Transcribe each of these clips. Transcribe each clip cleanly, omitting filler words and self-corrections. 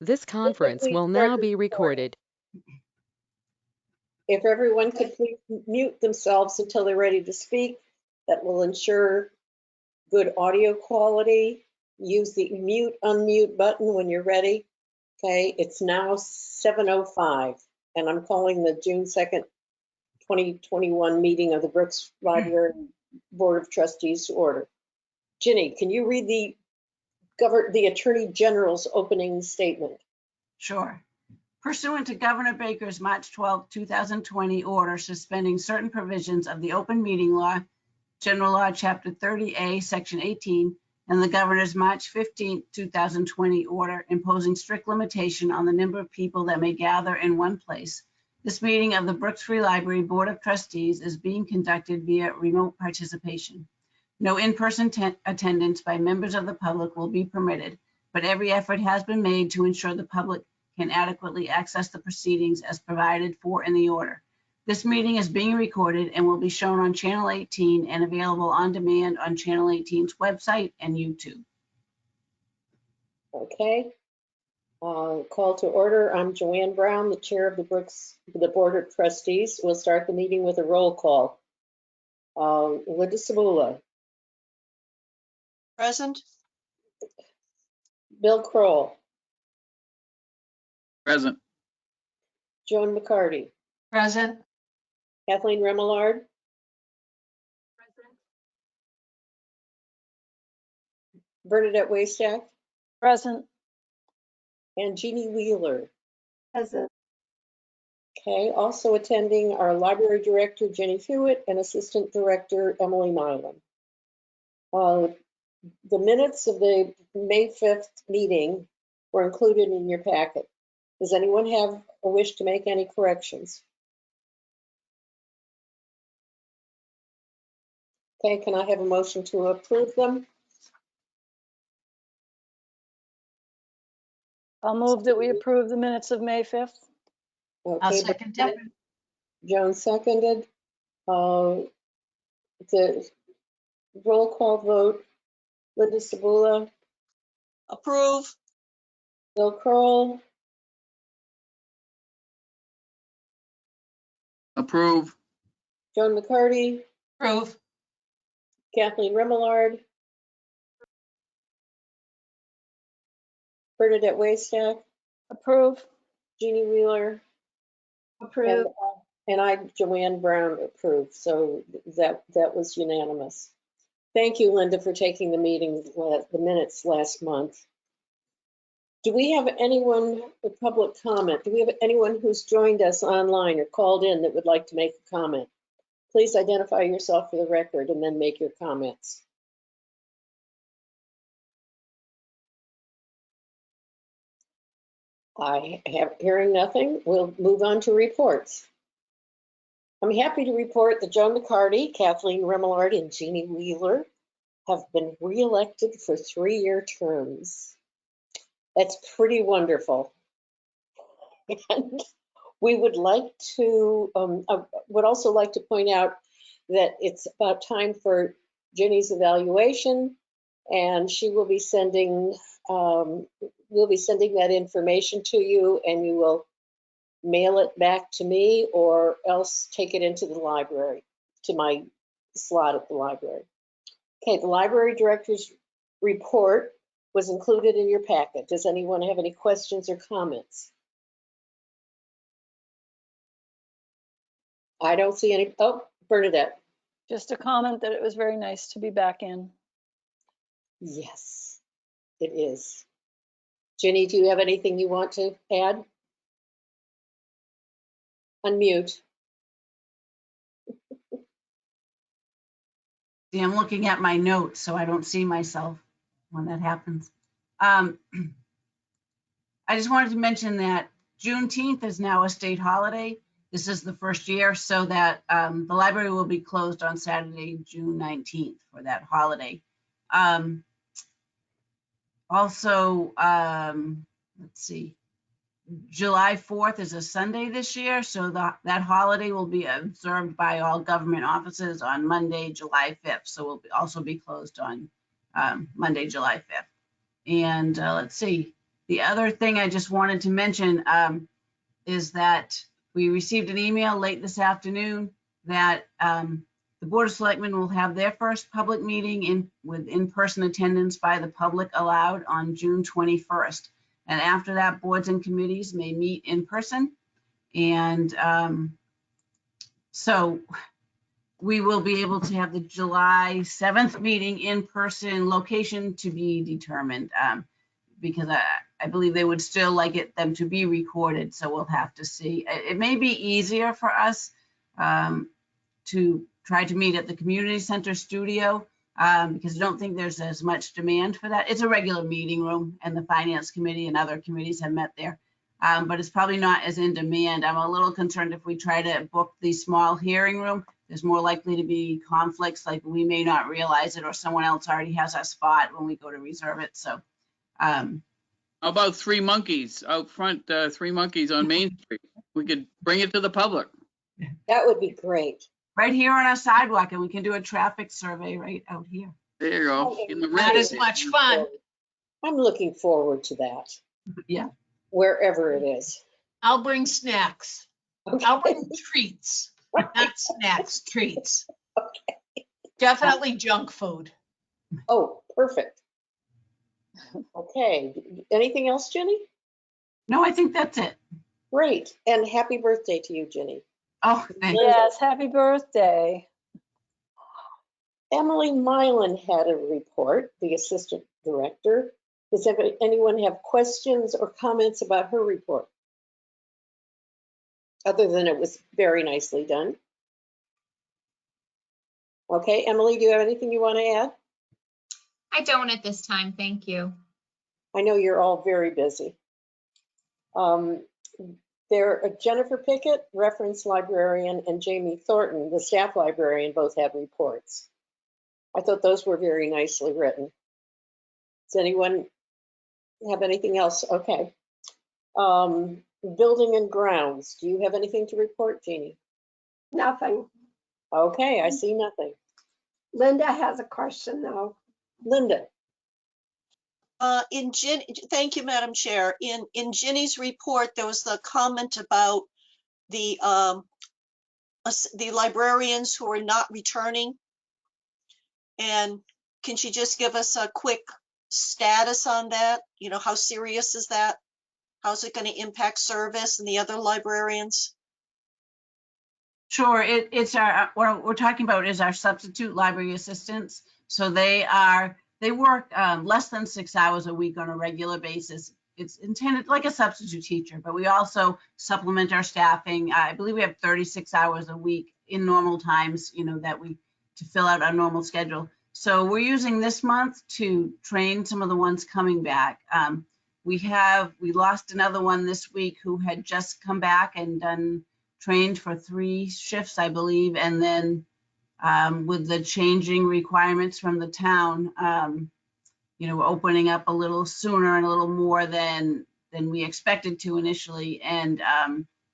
This conference will now be recorded. If everyone could please mute themselves until they're ready to speak, that will ensure good audio quality. Use the mute, unmute button when you're ready. Okay, it's now 7:05, and I'm calling the June 2nd, 2021 meeting of the Brooks Library Board of Trustees to order. Ginny, can you read the Attorney General's opening statement? Sure. Pursuant to Governor Baker's March 12, 2020 order suspending certain provisions of the Open Meeting Law, General Law, Chapter 30A, Section 18, and the Governor's March 15, 2020 order imposing strict limitation on the number of people that may gather in one place, this meeting of the Brooks Free Library Board of Trustees is being conducted via remote participation. No in-person attendance by members of the public will be permitted, but every effort has been made to ensure the public can adequately access the proceedings as provided for in the order. This meeting is being recorded and will be shown on Channel 18 and available on demand on Channel 18's website and YouTube. Okay. Call to order. I'm Joanne Brown, the chair of the Board of Trustees. We'll start the meeting with a roll call. Linda Sabula. Present. Bill Kroll. Present. Joan McCarty. Present. Kathleen Remillard. Present. Bernadette Waystack. Present. And Jeannie Wheeler. Present. Okay, also attending are Library Director Jenny Hewitt and Assistant Director Emily Milan. The minutes of the May 5th meeting were included in your packet. Does anyone have a wish to make any corrections? Okay, can I have a motion to approve them? I'll move that we approve the minutes of May 5th. Okay, I'll second it. Joan seconded. The roll call vote. Linda Sabula. Approve. Bill Kroll. Approve. Joan McCarty. Approve. Kathleen Remillard. Bernadette Waystack. Approve. Jeannie Wheeler. Approve. And I, Joanne Brown, approve. So that was unanimous. Thank you, Linda, for taking the minutes last month. Do we have anyone with public comment? Do we have anyone who's joined us online or called in that would like to make a comment? Please identify yourself for the record and then make your comments. I have hearing nothing. We'll move on to reports. I'm happy to report that Joan McCarty, Kathleen Remillard, and Jeannie Wheeler have been reelected for 3-year terms. That's pretty wonderful. And we would would also like to point out that it's about time for Ginny's evaluation, and she will be sending that information to you, and you will mail it back to me or else take it into the library, to my slot at the library. Okay, the library director's report was included in your packet. Does anyone have any questions or comments? I don't see any. Oh, Bernadette. Just a comment that it was very nice to be back in. Yes, it is. Ginny, do you have anything you want to add? Unmute. See, I'm looking at my notes, so I don't see myself when that happens. I just wanted to mention that Juneteenth is now a state holiday. This is the first year, so that the library will be closed on Saturday, June 19th for that holiday. Also, let's see, July 4th is a Sunday this year, so that holiday will be observed by all government offices on Monday, July 5th. So we'll also be closed on Monday, July 5th. And let's see, The other thing I just wanted to mention is that we received an email late this afternoon that the Board of Selectmen will have their first public meeting with in-person attendance by the public allowed on June 21st. And after that, boards and committees may meet in person. And so we will be able to have the July 7th meeting in person, location to be determined, because I believe they would still like them to be recorded. So we'll have to see. It may be easier for us to try to meet at the community center studio because I don't think there's as much demand for that. It's a regular meeting room and the finance committee and other committees have met there, but it's probably not as in demand. I'm a little concerned if we try to book the small hearing room, there's more likely to be conflicts, like we may not realize it or someone else already has our spot when we go to reserve it. So How about Three Monkeys out front, Three Monkeys on Main Street? We could bring it to the public. That would be great. right here on our sidewalk, and we can do a traffic survey right out here. There you go. In the That ring. is much fun. I'm looking forward to that, Yeah. wherever it is. I'll bring snacks. Okay. I'll bring treats, not snacks, treats. Definitely junk food. Oh, perfect. Okay, anything else, Jenny? No, I think that's it. Great, and happy birthday to you, Jenny. Oh, thanks. Yes, happy birthday. Emily Mylan had a report, the assistant director. Does anyone have questions or comments about her report? Other than it was very nicely done. Okay, Emily, do you have anything you want to add? I don't at this time, thank you. I know you're all very busy. Jennifer Pickett, reference librarian, and Jamie Thornton, the staff librarian, both had reports. I thought those were very nicely written. Does anyone have anything else? Okay. Building and grounds, do you have anything to report, Jeannie? Nothing. Okay, I see nothing. Linda has a question though. Linda, Thank you, Madam Chair. In Ginny's report, there was the comment about the librarians who are not returning. And can she just give us a quick status on that? You know, how serious is that? How's it going to impact service and the other librarians? Sure, it's our, what we're talking about is our substitute library assistants. So they work less than 6 hours a week on a regular basis. It's intended like a substitute teacher, but we also supplement our staffing. I believe we have 36 hours a week in normal times, you know, to fill out our normal schedule. So we're using this month to train some of the ones coming back. We lost another one this week who had just come back and trained for 3 shifts, I believe. And then with the changing requirements from the town, you know, we're opening up a little sooner and a little more than we expected to initially. And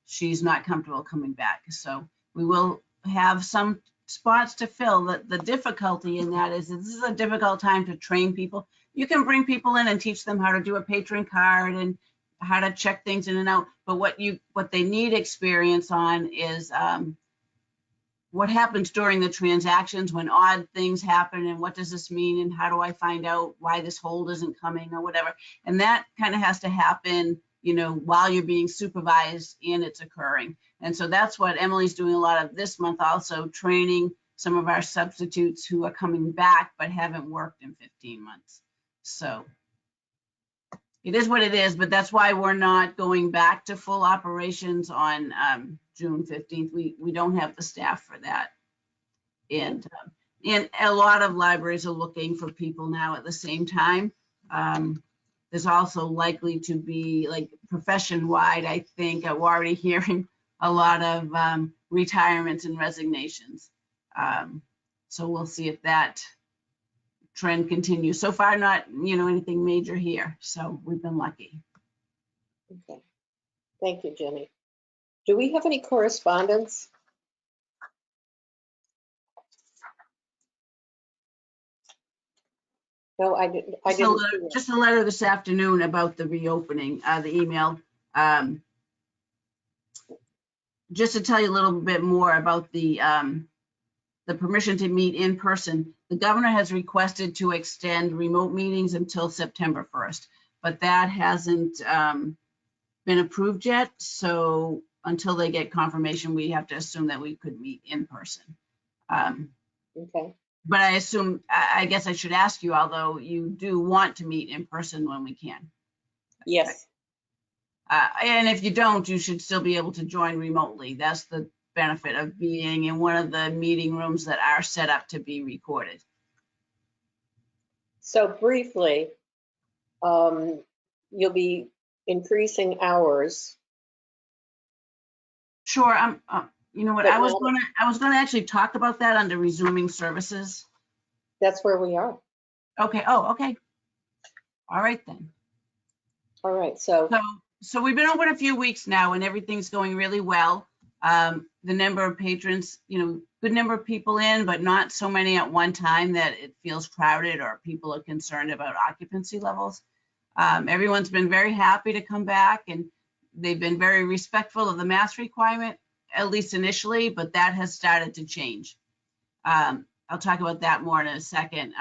she's not comfortable coming back. So we will have some spots to fill. The difficulty in that is this is a difficult time to train people. You can bring people in and teach them how to do a patron card and how to check things in and out. But what they need experience on is what happens during the transactions when odd things happen, and what does this mean, and how do I find out why this hold isn't coming or whatever. And that kind of has to happen, you know, while you're being supervised and it's occurring. And so that's what Emily's doing a lot of this month, also training some of our substitutes who are coming back but haven't worked in 15 months. So it is what it is, but that's why we're not going back to full operations on June 15th. We don't have the staff for that. And a lot of libraries are looking for people now at the same time. There's also likely to be, like, profession-wide, I think, we're already hearing a lot of retirements and resignations. So we'll see if that trend continues. So far, not, you know, anything major here. So we've been lucky. okay. Thank you, Jenny. Do we have any correspondence? No, I didn't see it. Just a letter this afternoon about the reopening, the email. Just to tell you a little bit more about the permission to meet in person. The governor has requested to extend remote meetings until September 1st, but that hasn't been approved yet. So until they get confirmation, we have to assume that we could meet in person. Okay. But I assume, I guess I should ask you, although you do want to meet in person when we can. Yes. And if you don't, you should still be able to join remotely. That's the benefit of being in one of the meeting rooms that are set up to be recorded. So briefly, you'll be increasing hours. Sure, you know what, But I was gonna actually talk about that under resuming services. That's where we are. Okay, oh, okay. All right then. All right. So So we've been open a few weeks now and everything's going really well. The number of patrons, good number of people in, but not so many at one time that it feels crowded or people are concerned about occupancy levels. Everyone's been very happy to come back and they've been very respectful of the mask requirement, at least initially, but that has started to change. I'll talk about that more in a second.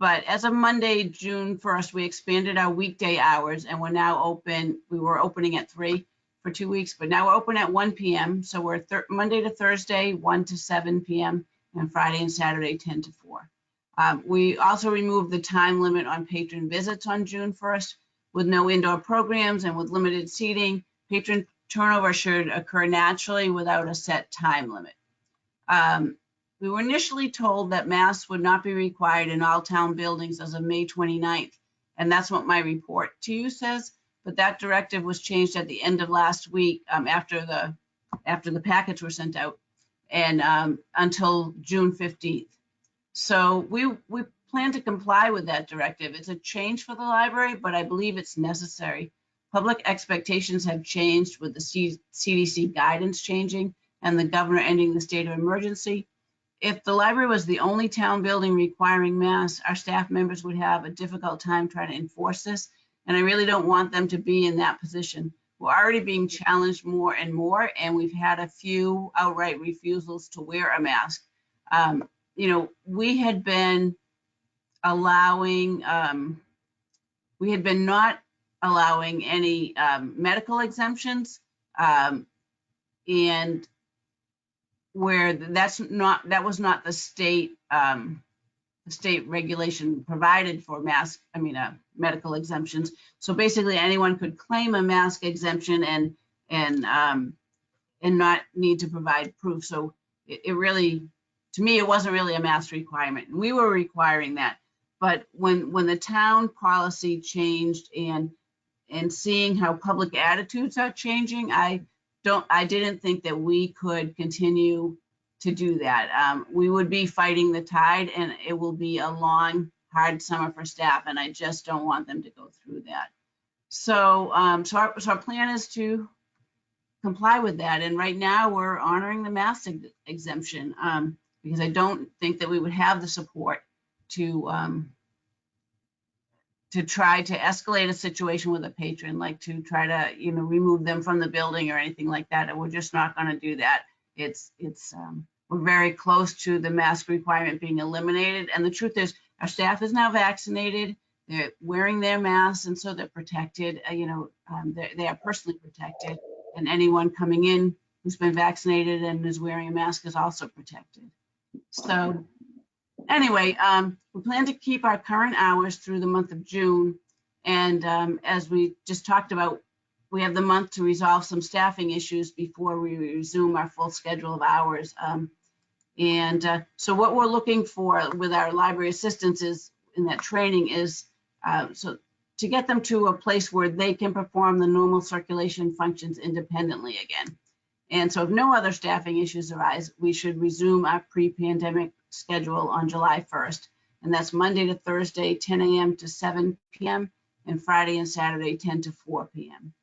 But as of Monday, June 1st, we expanded our weekday hours and we're now open. We were opening at 3 for 2 weeks, but now we're open at 1 p.m. So we're Monday to Thursday, 1 to 7 p.m. and Friday and Saturday, 10 to 4. We also removed the time limit on patron visits on June 1st with no indoor programs and with limited seating. Patron turnover should occur naturally without a set time limit. We were initially told that masks would not be required in all town buildings as of May 29th. And that's what my report to you says. But that directive was changed at the end of last week after the packets were sent out and until June 15th. So we plan to comply with that directive. It's a change for the library, but I believe it's necessary. Public expectations have changed with the CDC guidance changing and the governor ending the state of emergency. If the library was the only town building requiring masks, our staff members would have a difficult time trying to enforce this. And I really don't want them to be in that position. We're already being challenged more and more, and we've had a few outright refusals to wear a mask. We had been not allowing any medical exemptions, and where that was not the state regulation provided for medical exemptions. So basically anyone could claim a mask exemption and not need to provide proof. So it really, to me, it wasn't really a mask requirement. We were requiring that. But when the town policy changed and seeing how public attitudes are changing, I didn't think that we could continue to do that. We would be fighting the tide and it will be a long, hard summer for staff, and I just don't want them to go through that. So, our plan is to comply with that. And right now we're honoring the mask exemption because I don't think that we would have the support to try to escalate a situation with a patron, like to try to, remove them from the building or anything like that. And we're just not going to do that. We're very close to the mask requirement being eliminated. And the truth is our staff is now vaccinated. They're wearing their masks. And so they're protected, they are personally protected. And anyone coming in who's been vaccinated and is wearing a mask is also protected. So anyway, we plan to keep our current hours through the month of June. And as we just talked about, we have the month to resolve some staffing issues before we resume our full schedule of hours. So what we're looking for with our library assistants is in that training is so to get them to a place where they can perform the normal circulation functions independently again. And so if no other staffing issues arise, we should resume our pre-pandemic schedule on July 1st. And that's Monday to Thursday, 10 a.m. to 7 p.m. and Friday and Saturday, 10 to 4 p.m.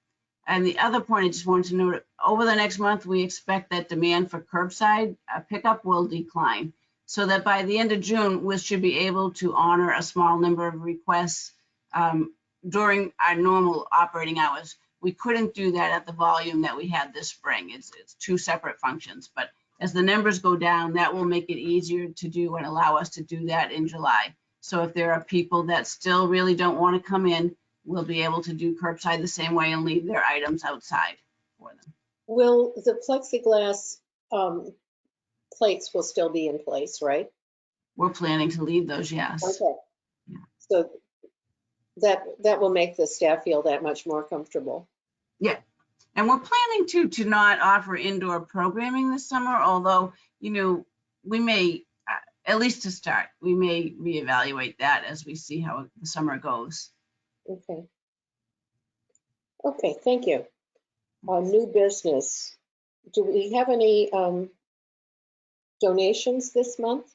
And the other point I just wanted to note, over the next month, we expect that demand for curbside pickup will decline. so that by the end of June, we should be able to honor a small number of requests during our normal operating hours. We couldn't do that at the volume that we had this spring. It's two separate functions, but as the numbers go down, that will make it easier to do and allow us to do that in July. So if there are people that still really don't want to come in, we'll be able to do curbside the same way and leave their items outside for them. Will the plexiglass plates will still be in place, right? We're planning to leave those, yes. Okay. Yeah. So that will make the staff feel that much more comfortable. Yeah. And we're planning to not offer indoor programming this summer, although, you know, we may, at least to start, we may reevaluate that as we see how the summer goes. Okay. Okay, thank you. New business. Do we have any donations this month?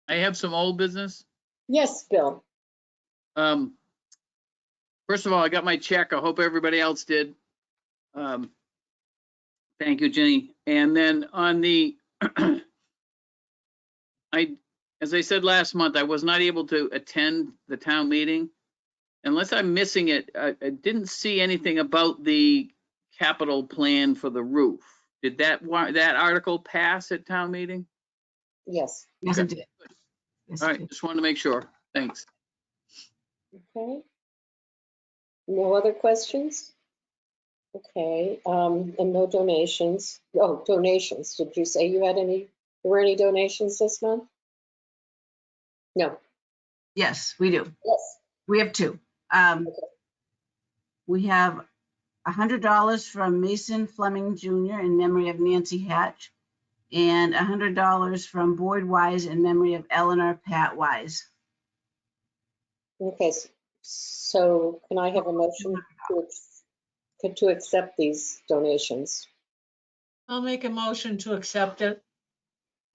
I have some old business. Yes, Bill. First of all, I got my check. I hope everybody else did. Thank you, Jenny. And then on the, as I said last month, I was not able to attend the town meeting. Unless I'm missing it, I didn't see anything about the capital plan for the roof. Did that article pass at town meeting? Yes. Yes, Okay. it did. Yes, All it right, did. just wanted to make sure. Thanks. Okay. No other questions? Okay, and no donations. Oh, donations. Did you say you had any, there were any donations this month? No. Yes, we do. Yes. We have two. We have $100 from Mason Fleming Jr. in memory of Nancy Hatch, and $100 from Boyd Wise in memory of Eleanor Pat Wise. Okay, so can I have a motion to accept these donations? I'll make a motion to accept it.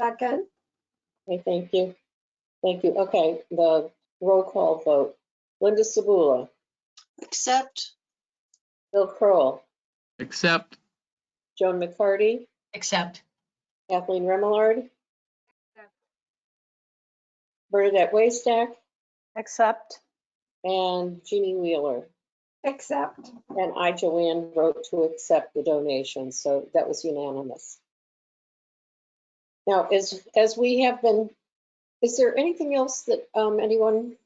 Second, Okay, thank you. Thank you. Okay, the roll call vote. Linda Sabula, Accept. Bill Kroll, Accept. Joan McCarty, Accept. Kathleen Remillard, Bernadette Waystack, accept, and Jeannie Wheeler. accept. And I, Joanne, wrote to accept the donation, so that was unanimous. Now, as we have been, is there anything else that anyone,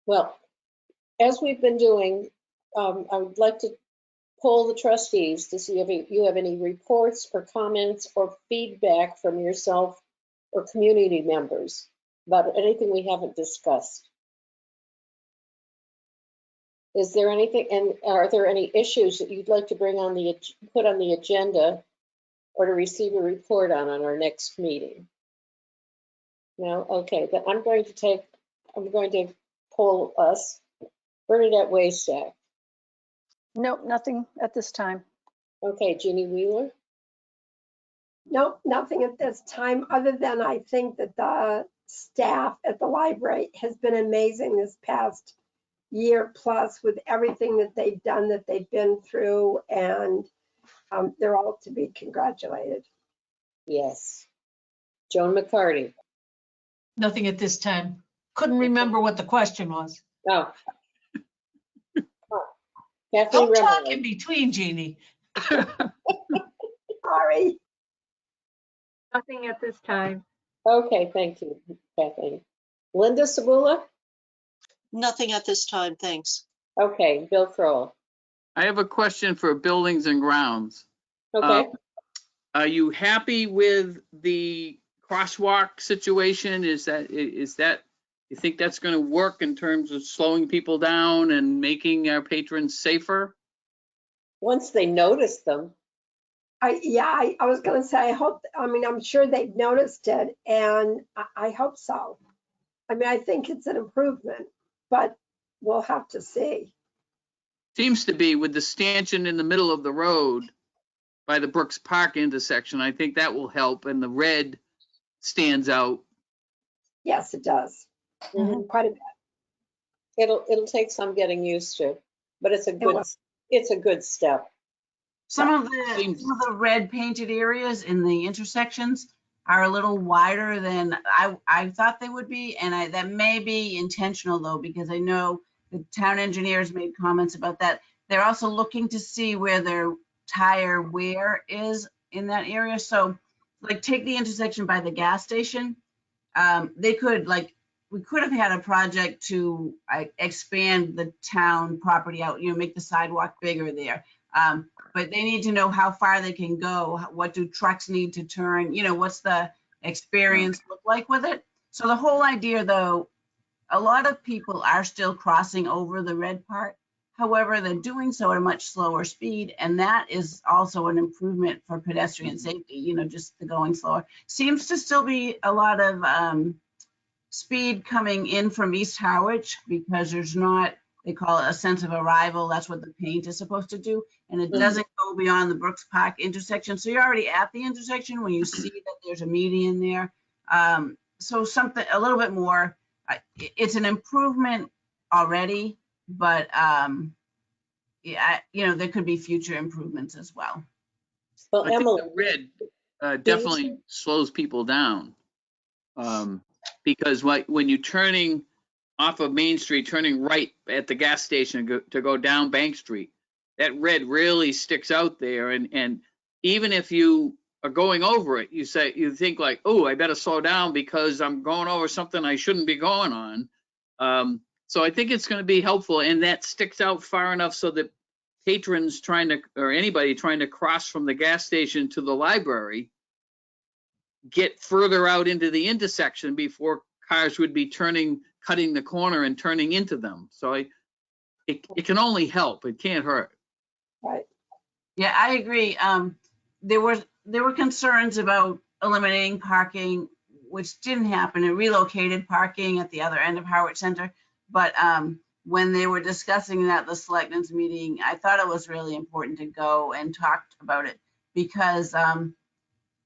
well, as we've been doing, I would like to poll the trustees to see if you have any reports or comments or feedback from yourself or community members about anything we haven't discussed. Is there anything, and are there any issues that you'd like to bring on put on the agenda or to receive a report on our next meeting? No? Okay, then I'm going to poll us. Bernadette Waystack. nope, nothing at this time. Okay, Jeannie Wheeler. Nope, nothing at this time, other than I think that the staff at the library has been amazing this past year plus with everything that they've done, that they've been through, and they're all to be congratulated. Yes. Joan McCarty. Nothing at this time. Couldn't remember what the question was. Oh. Kathleen Don't talk in Remillard. between, Jeannie. Sorry. Nothing at this time. Okay, thank you, Kathleen. Linda Sabula. Nothing at this time, thanks. Okay, Bill Kroll. I have a question for buildings and grounds. Okay. Are you happy with the crosswalk situation? Is that, you think that's going to work in terms of slowing people down and making our patrons safer? Once they notice them. I was gonna say, I'm sure they've noticed it, and I hope so. I mean, I think it's an improvement, but we'll have to see. Seems to be with the stanchion in the middle of the road by the Brooks Park intersection. I think that will help, and the red stands out. Yes, it does. Mhm. Quite a bit. It'll take some getting used to, but it's a will. good step. Some of the red painted areas in the intersections, are a little wider than I thought they would be. And that may be intentional though, because I know the town engineers made comments about that. They're also looking to see where their tire wear is in that area. So like take the intersection by the gas station. They could we could have had a project to expand the town property out, make the sidewalk bigger there. But they need to know how far they can go. What do trucks need to turn? What's the experience look like with it? So the whole idea though, a lot of people are still crossing over the red part. However, they're doing so at a much slower speed. And that is also an improvement for pedestrian safety, just the going slower. Seems to still be a lot of speed coming in from East Harwich because there's not, they call it a sense of arrival. That's what the paint is supposed to do. And it doesn't go beyond the Brooks Park intersection. So you're already at the intersection when you see that there's a median there. So something a little bit more, it's an improvement already, but yeah, there could be future improvements as well. Well, I think Emily, the red definitely slows people down. Because when you're turning off of Main Street, turning right at the gas station to go down Bank Street, that red really sticks out there. And even if you are going over it, you think like, oh, I better slow down because I'm going over something I shouldn't be going on. So I think it's going to be helpful, and that sticks out far enough so that patrons or anybody trying to cross from the gas station to the library get further out into the intersection before cars would be cutting the corner and turning into them. So it can only help. It can't hurt. Right. Yeah, I agree. There were concerns about eliminating parking, which didn't happen. It relocated parking at the other end of Harwich Center. But when they were discussing that at the selectmen's meeting, I thought it was really important to go and talk about it because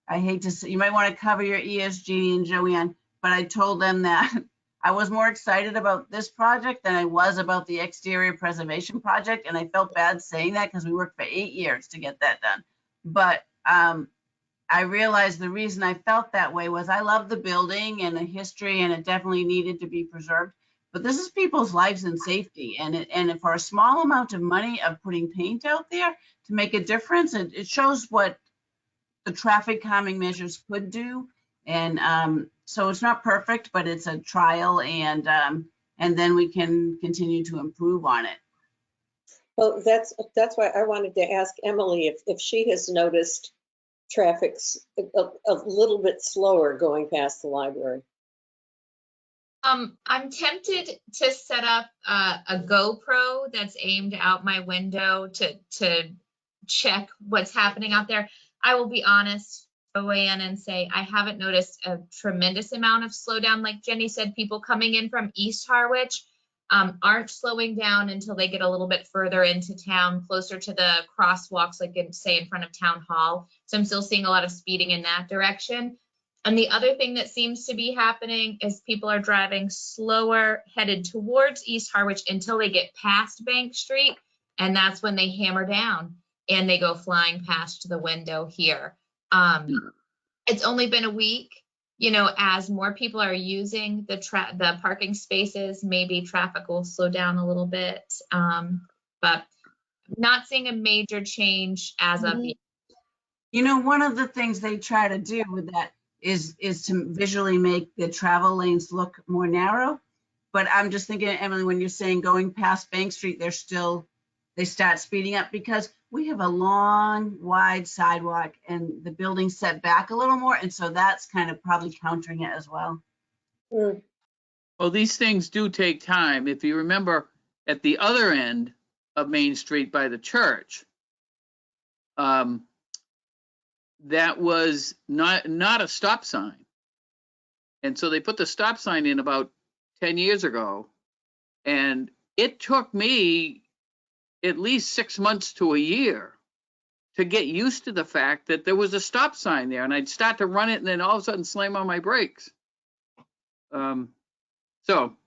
I hate to say, you might want to cover your ears, Jeannie and Joanne, but I told them that I was more excited about this project than I was about the exterior preservation project. And I felt bad saying that because we worked for 8 years to get that done. But I realized the reason I felt that way was I love the building and the history, and it definitely needed to be preserved. But this is people's lives and safety. And for a small amount of money of putting paint out there to make a difference, it shows what the traffic calming measures could do. And so it's not perfect, but it's a trial, and then we can continue to improve on it. well, that's why I wanted to ask Emily if she has noticed traffic's a little bit slower going past the library. I'm tempted to set up a GoPro that's aimed out my window to check what's happening out there. I will be honest, Joanne, and say I haven't noticed a tremendous amount of slowdown. Like Jenny said, people coming in from East Harwich aren't slowing down until they get a little bit further into town, closer to the crosswalks, like say in front of Town Hall. So I'm still seeing a lot of speeding in that direction. And the other thing that seems to be happening is people are driving slower headed towards East Harwich until they get past Bank Street. And that's when they hammer down and they go flying past the window here. It's only been a week, as more people are using the parking spaces, maybe traffic will slow down a little bit. But not seeing a major change as of yet. One of the things they try to do with that is to visually make the travel lanes look more narrow. But I'm just thinking, Emily, when you're saying going past Bank Street, they start speeding up because we have a long, wide sidewalk and the building's set back a little more. And so that's kind of probably countering it as well. Well, these things do take time. If you remember at the other end of Main Street by the church, that was not a stop sign. And so they put the stop sign in about 10 years ago. And it took me at least 6 months to a year to get used to the fact that there was a stop sign there, and I'd start to run it and then all of a sudden slam on my brakes. So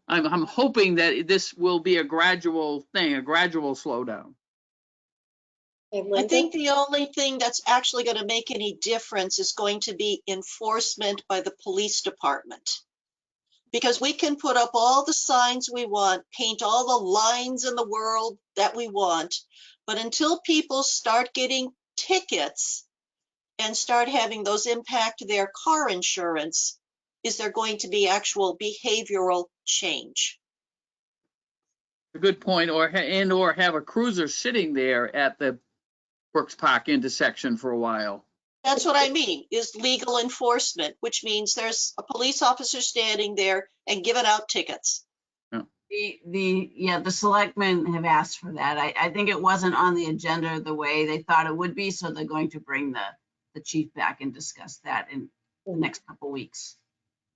I'm hoping that this will be a gradual thing, a gradual slowdown. And I Linda? think the only thing that's actually going to make any difference is going to be enforcement by the police department. Because we can put up all the signs we want, paint all the lines in the world that we want, but until people start getting tickets and start having those impact their car insurance, is there going to be actual behavioral change? A good point, or have a cruiser sitting there at the Brooks Park intersection for a while. That's what I mean, is legal enforcement, which means there's a police officer standing there and giving out tickets. The selectmen have asked for that. I think it wasn't on the agenda the way they thought it would be, so they're going to bring the chief back and discuss that in the next couple weeks.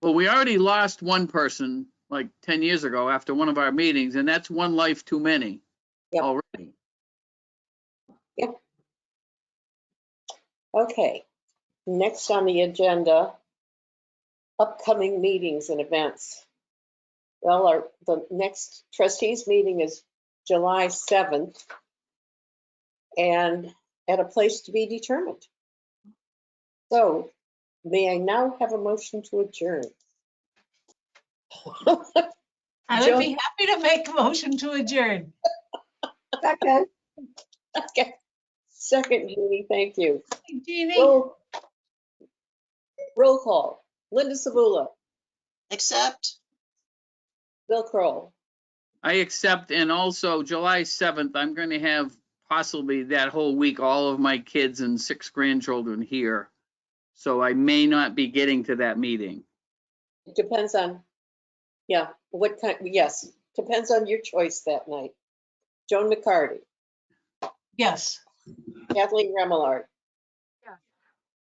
Well, we already lost one person like 10 years ago after one of our meetings, and that's one life too many Yep. already. Okay, next on the agenda, upcoming meetings and events. Well, the next trustees meeting is July 7th and at a place to be determined. So may I now have a motion to adjourn? I would be happy to make a motion to adjourn. Second, Okay. Second, Judy, thank you. Jeannie? Roll call. Linda Savula, Except, Bill Kroll, I accept, and also July 7th, I'm going to have possibly that whole week, all of my kids and 6 grandchildren here. So I may not be getting to that meeting. it depends on, what kind, yes, depends on your choice that night. Joan McCarty, Yes. Kathleen Remillard. Yeah.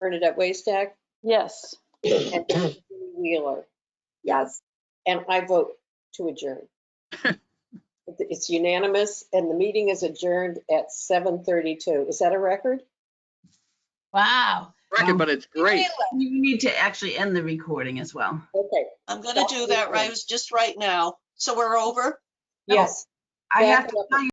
Bernadette Waystack, Yes. and Judy Wheeler. yes. And I vote to adjourn. It's unanimous, and the meeting is adjourned at 7:32. Is that a record? Wow. But it's great. You need to actually end the recording as well. Okay, I'm going to do that right just right now. So we're over? yes. I have Back to up. tell you